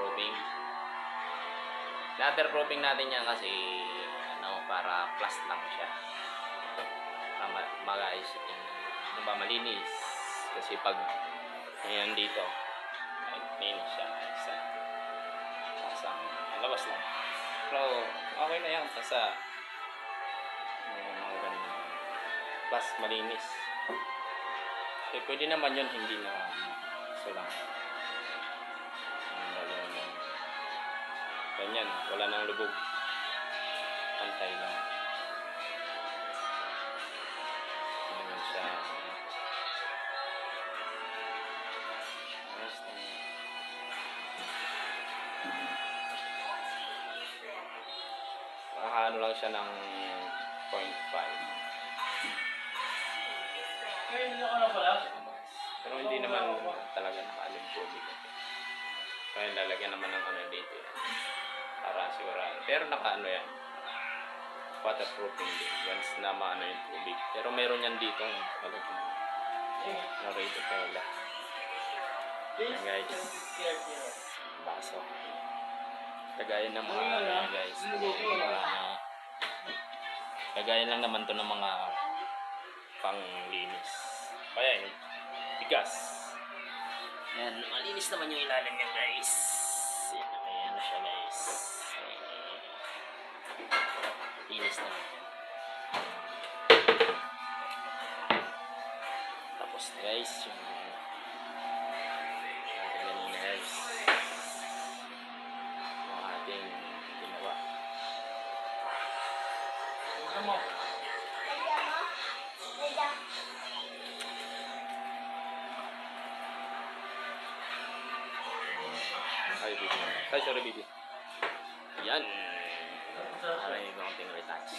waterproofing. Waterproofing natin yan kasi para plus lang siya. Para mag-ayos malinis. Kasi pag ngayon dito, linis siya. Pasang labas lang. Pero okay na yan kasi mga ganun. Plus malinis. Okay, pwede naman yun hindi na sulang. Ganyan, wala nang lubog. Pantay lang. Ganyan siya. Ano lang siya ng 0.5. Pero hindi naman talaga nakaalim tubig. Kaya lalagyan naman ng dito para sigurado. Pero yan. Waterproofing din. Once na maano yung tubig. Pero meron yan dito na rate pala. Yan guys. Baso. Tagayan ng mga guys. Tagayan lang naman to ng mga panglinis. Kaya yun. Bigas. Yan. Malinis naman yung ilalim niya guys. Ayan na siya guys. Linis naman yan. Tapos na guys. Yung ganyan guys. Yung ating ginawa. Ano? Ay, baby. Sorry, baby. Yan. Ay, konting retouch.